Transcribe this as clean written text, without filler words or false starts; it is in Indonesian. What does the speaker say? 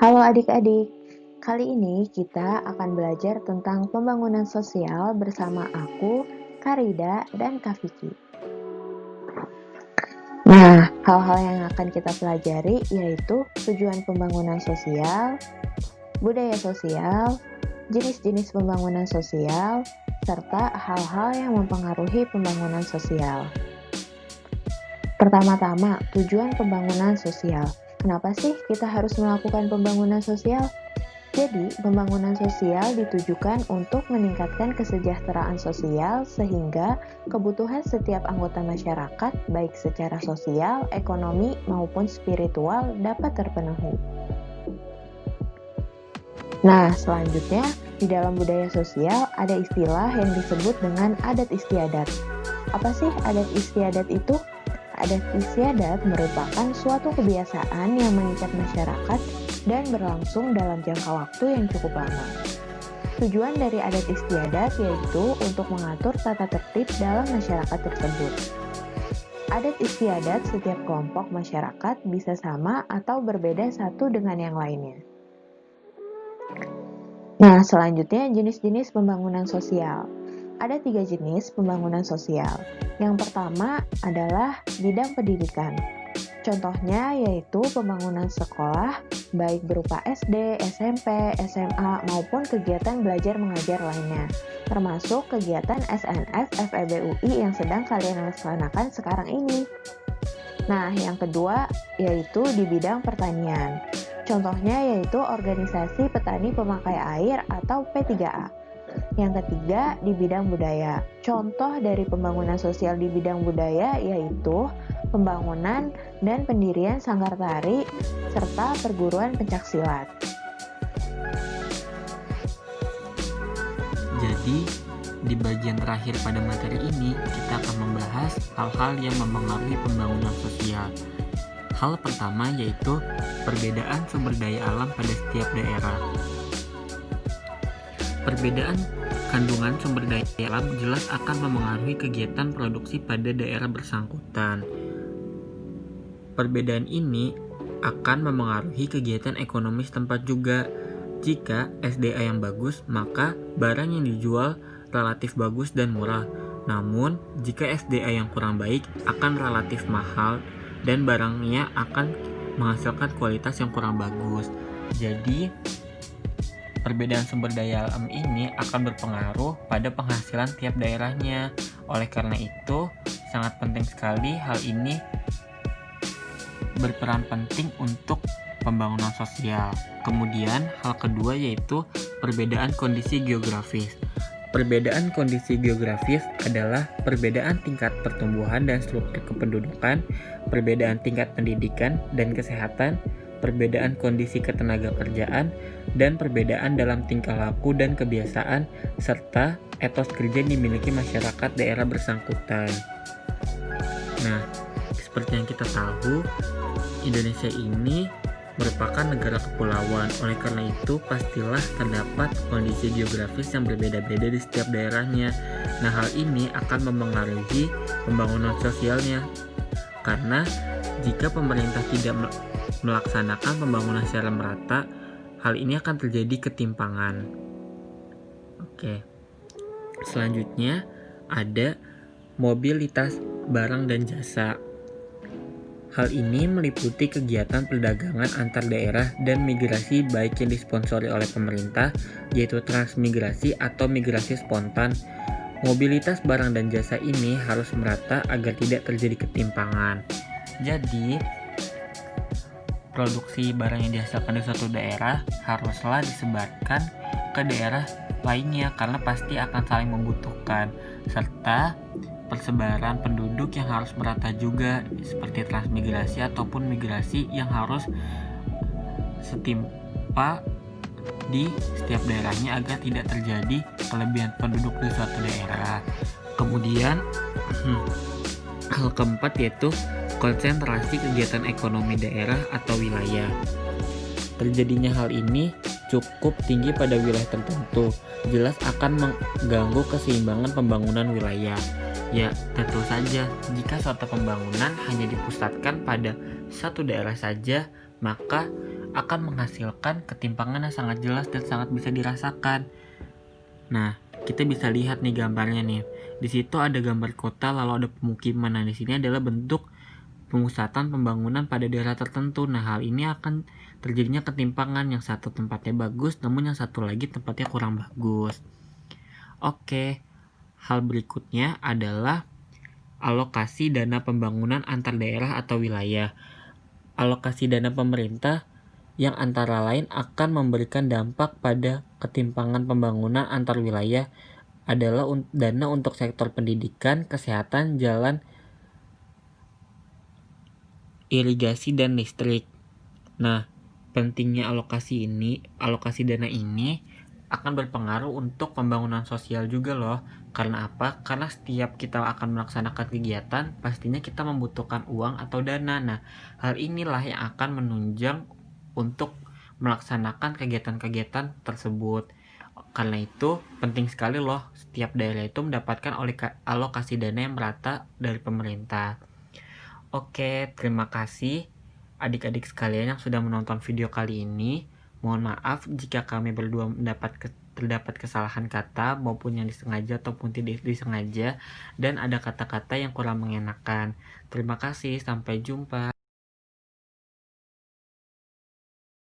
Halo adik-adik, kali ini kita akan belajar tentang pembangunan sosial bersama aku, Karida, dan Kak Vicky. Nah, hal-hal yang akan kita pelajari yaitu tujuan pembangunan sosial, budaya sosial, jenis-jenis pembangunan sosial, serta hal-hal yang mempengaruhi pembangunan sosial. Pertama-tama, tujuan pembangunan sosial. Kenapa sih kita harus melakukan pembangunan sosial? Jadi, pembangunan sosial ditujukan untuk meningkatkan kesejahteraan sosial sehingga kebutuhan setiap anggota masyarakat, baik secara sosial, ekonomi, maupun spiritual, dapat terpenuhi. Nah, selanjutnya, di dalam budaya sosial ada istilah yang disebut dengan adat istiadat. Apa sih adat istiadat itu? Adat istiadat merupakan suatu kebiasaan yang mengikat masyarakat dan berlangsung dalam jangka waktu yang cukup lama. Tujuan dari adat istiadat yaitu untuk mengatur tata tertib dalam masyarakat tersebut. Adat istiadat setiap kelompok masyarakat bisa sama atau berbeda satu dengan yang lainnya. Nah, selanjutnya jenis-jenis pembangunan sosial. Ada 3 jenis pembangunan sosial. Yang pertama adalah bidang pendidikan. Contohnya yaitu pembangunan sekolah, baik berupa SD, SMP, SMA, maupun kegiatan belajar mengajar lainnya, termasuk kegiatan SNF FEB UI yang sedang kalian laksanakan sekarang ini. Nah, yang kedua yaitu di bidang pertanian. Contohnya yaitu organisasi petani pemakai air atau P3A. Yang ketiga, di bidang budaya. Contoh dari pembangunan sosial di bidang budaya yaitu pembangunan dan pendirian sanggar tari serta perguruan pencaksilat. Jadi, di bagian terakhir pada materi ini, kita akan membahas hal-hal yang mempengaruhi pembangunan sosial. Hal pertama yaitu perbedaan sumber daya alam pada setiap daerah. Perbedaan kandungan sumber daya alam jelas akan memengaruhi kegiatan produksi pada daerah bersangkutan. Perbedaan ini akan memengaruhi kegiatan ekonomi setempat juga. Jika SDA yang bagus, maka barang yang dijual relatif bagus dan murah. Namun, jika SDA yang kurang baik, akan relatif mahal dan barangnya akan menghasilkan kualitas yang kurang bagus. Jadi, perbedaan sumber daya alam ini akan berpengaruh pada penghasilan tiap daerahnya. Oleh karena itu, sangat penting sekali hal ini berperan penting untuk pembangunan sosial. Kemudian, hal kedua yaitu perbedaan kondisi geografis. Perbedaan kondisi geografis adalah perbedaan tingkat pertumbuhan dan struktur kependudukan, perbedaan tingkat pendidikan dan kesehatan, perbedaan kondisi ketenagakerjaan, dan perbedaan dalam tingkah laku dan kebiasaan, serta etos kerja yang dimiliki masyarakat daerah bersangkutan. Nah, seperti yang kita tahu, Indonesia ini merupakan negara kepulauan. Oleh karena itu, pastilah terdapat kondisi geografis yang berbeda-beda di setiap daerahnya. Nah, hal ini akan mempengaruhi pembangunan sosialnya. Karena jika pemerintah tidak melaksanakan pembangunan secara merata, hal ini akan terjadi ketimpangan. Oke. Selanjutnya ada mobilitas barang dan jasa. Hal ini meliputi kegiatan perdagangan antar daerah dan migrasi baik yang disponsori oleh pemerintah, yaitu transmigrasi atau migrasi spontan. Mobilitas barang dan jasa ini harus merata agar tidak terjadi ketimpangan. Jadi, produksi barang yang dihasilkan di suatu daerah haruslah disebarkan ke daerah lainnya karena pasti akan saling membutuhkan, serta persebaran penduduk yang harus merata juga seperti transmigrasi ataupun migrasi yang harus setimpa di setiap daerahnya agar tidak terjadi kelebihan penduduk di suatu daerah. Kemudian hal keempat yaitu konsentrasi kegiatan ekonomi daerah atau wilayah. Terjadinya hal ini cukup tinggi pada wilayah tertentu, jelas akan mengganggu keseimbangan pembangunan wilayah. Ya, tentu saja, jika suatu pembangunan hanya dipusatkan pada satu daerah saja, maka akan menghasilkan ketimpangan yang sangat jelas dan sangat bisa dirasakan. Nah, kita bisa lihat nih gambarnya nih. Di situ ada gambar kota lalu ada pemukiman. Nah, di sini adalah bentuk pemusatan pembangunan pada daerah tertentu. Nah, hal ini akan terjadinya ketimpangan, yang satu tempatnya bagus namun yang satu lagi tempatnya kurang bagus. Oke, hal berikutnya adalah alokasi dana pembangunan antar daerah atau wilayah. Alokasi dana pemerintah yang antara lain akan memberikan dampak pada ketimpangan pembangunan antar wilayah adalah dana untuk sektor pendidikan, kesehatan, jalan, irigasi, dan listrik. Nah, pentingnya alokasi dana ini akan berpengaruh untuk pembangunan sosial juga loh. Karena apa? Karena setiap kita akan melaksanakan kegiatan, pastinya kita membutuhkan uang atau dana. Nah, hal inilah yang akan menunjang untuk melaksanakan kegiatan-kegiatan tersebut. Karena itu, penting sekali loh setiap daerah itu mendapatkan alokasi dana yang merata dari pemerintah. Oke, terima kasih adik-adik sekalian yang sudah menonton video kali ini. Mohon maaf jika kami berdua terdapat kesalahan kata maupun yang disengaja ataupun tidak disengaja dan ada kata-kata yang kurang mengenakan. Terima kasih, sampai jumpa.